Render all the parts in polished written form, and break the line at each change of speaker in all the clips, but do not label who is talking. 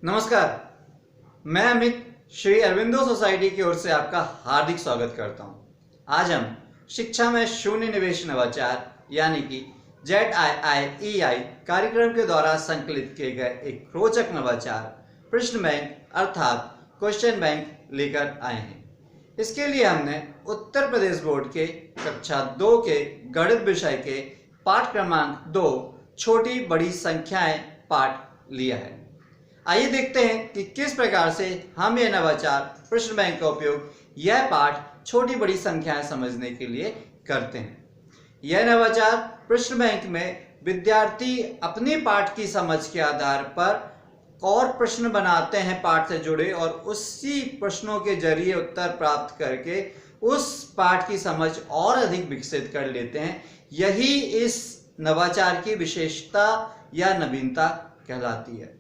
नमस्कार, मैं अमित श्री अरविंदो सोसाइटी की ओर से आपका हार्दिक स्वागत करता हूं। आज हम शिक्षा में शून्य निवेश नवाचार यानी कि ZIIEI कार्यक्रम के द्वारा संकलित किए गए एक रोचक नवाचार प्रश्न बैंक अर्थात क्वेश्चन बैंक लेकर आए हैं। इसके लिए हमने उत्तर प्रदेश बोर्ड के कक्षा 2 के गणित विषय के पाठ क्रमांक 2 छोटी बड़ी संख्याएं पाठ लिया है। आइए देखते हैं कि किस प्रकार से हम यह नवाचार प्रश्न बैंक का उपयोग यह पाठ छोटी बड़ी संख्याएं समझने के लिए करते हैं। यह नवाचार प्रश्न बैंक में विद्यार्थी अपने पाठ की समझ के आधार पर और प्रश्न बनाते हैं पाठ से जुड़े और उसी प्रश्नों के जरिए उत्तर प्राप्त करके उस पाठ की समझ और अधिक विकसित कर लेते हैं। यही इस नवाचार की विशेषता या नवीनता कहलाती है।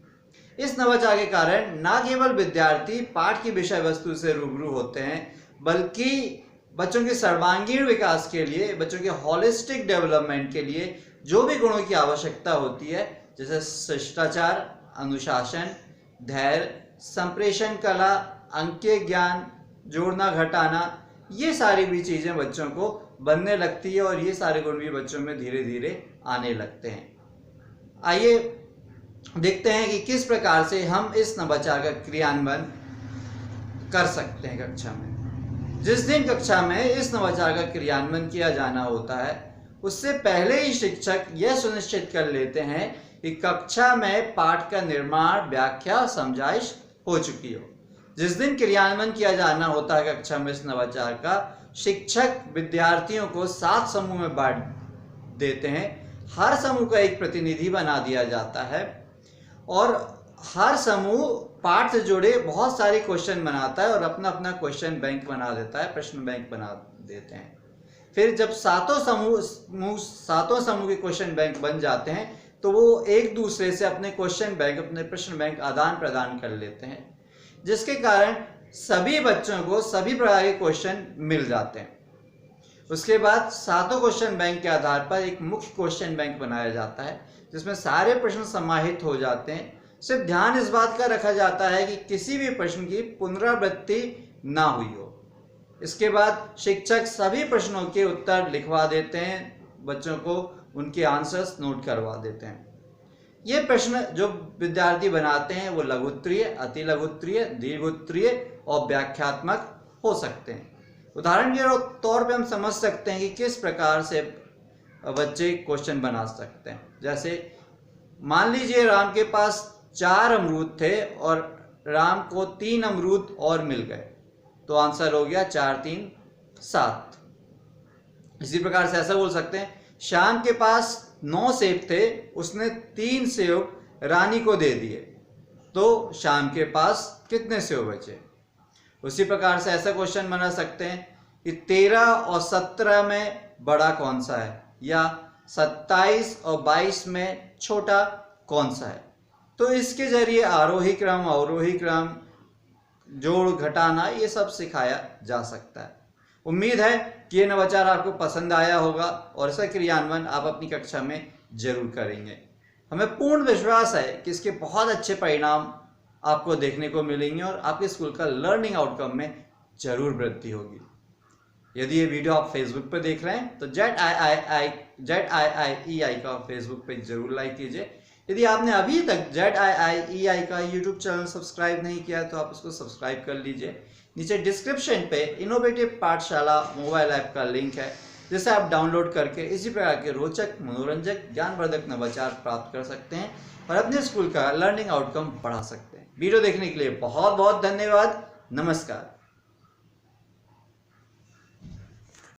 इस नवाचार के कारण न केवल विद्यार्थी पाठ की विषय वस्तु से रूबरू होते हैं बल्कि बच्चों के सर्वांगीण विकास के लिए, बच्चों के होलिस्टिक डेवलपमेंट के लिए जो भी गुणों की आवश्यकता होती है, जैसे शिष्टाचार, अनुशासन, धैर्य, संप्रेषण कला, अंकीय ज्ञान, जोड़ना घटाना, ये सारी भी चीजें बच्चों को बनने लगती है और ये सारे गुण भी बच्चों में धीरे धीरे आने लगते हैं। आइए देखते हैं कि किस प्रकार से हम इस नवाचार का क्रियान्वयन कर सकते हैं कक्षा में। जिस दिन कक्षा में इस नवाचार का क्रियान्वयन किया जाना होता है उससे पहले ही शिक्षक यह सुनिश्चित कर लेते हैं कि कक्षा में पाठ का निर्माण, व्याख्या, समझाइश हो चुकी हो। जिस दिन क्रियान्वयन किया जाना होता है कक्षा में इस नवाचार का, शिक्षक विद्यार्थियों को 7 समूह में बांट देते हैं। हर समूह का एक प्रतिनिधि बना दिया जाता है और हर समूह पाठ से जुड़े बहुत सारे क्वेश्चन बनाता है और अपना अपना क्वेश्चन बैंक बना देता है, प्रश्न बैंक बना देते हैं। फिर जब सातों समूह के क्वेश्चन बैंक बन जाते हैं तो वो एक दूसरे से अपने क्वेश्चन बैंक, अपने प्रश्न बैंक आदान प्रदान कर लेते हैं, जिसके कारण सभी बच्चों को सभी प्रकार के क्वेश्चन मिल जाते हैं। उसके बाद सातों क्वेश्चन बैंक के आधार पर एक मुख्य क्वेश्चन बैंक बनाया जाता है जिसमें सारे प्रश्न समाहित हो जाते हैं। सिर्फ ध्यान इस बात का रखा जाता है कि किसी भी प्रश्न की पुनरावृत्ति ना हुई हो। इसके बाद शिक्षक सभी प्रश्नों के उत्तर लिखवा देते हैं, बच्चों को उनके आंसर्स नोट करवा देते हैं। ये प्रश्न जो विद्यार्थी बनाते हैं वो लघुत्तरीय, अति लघुत्तरीय, दीर्घोत्तरीय और व्याख्यात्मक हो सकते हैं। उदाहरण के तौर पे हम समझ सकते हैं कि किस प्रकार से बच्चे क्वेश्चन बना सकते हैं। जैसे मान लीजिए राम के पास 4 अमरूद थे और राम को 3 अमरूद और मिल गए, तो आंसर हो गया 4 3 7। इसी प्रकार से ऐसा बोल सकते हैं, श्याम के पास 9 सेब थे, उसने 3 सेब रानी को दे दिए, तो श्याम के पास कितने सेब बचे। उसी प्रकार से ऐसा क्वेश्चन बना सकते हैं कि 13 और 17 में बड़ा कौन सा है, या 27 और 22 में छोटा कौन सा है। तो इसके जरिए आरोही क्रम, अवरोही क्रम, जोड़ घटाना, ये सब सिखाया जा सकता है। उम्मीद है कि ये नवाचार आपको पसंद आया होगा और इसका क्रियान्वयन आप अपनी कक्षा में जरूर करेंगे। हमें पूर्ण विश्वास है कि इसके बहुत अच्छे परिणाम आपको देखने को मिलेंगे और आपके स्कूल का लर्निंग आउटकम में जरूर वृद्धि होगी। यदि ये वीडियो आप फेसबुक पर देख रहे हैं तो ZIIEI का फेसबुक पे जरूर लाइक कीजिए। यदि आपने अभी तक ZIIEI का यूट्यूब चैनल सब्सक्राइब नहीं किया तो आप उसको सब्सक्राइब कर लीजिए। नीचे डिस्क्रिप्शन पे इनोवेटिव पाठशाला मोबाइल ऐप का लिंक है जिसे आप डाउनलोड करके इसी प्रकार के रोचक, मनोरंजक, ज्ञानवर्धक नवाचार प्राप्त कर सकते हैं और अपने स्कूल का लर्निंग आउटकम बढ़ा सकते हैं। वीडियो देखने के लिए बहुत बहुत धन्यवाद। नमस्कार।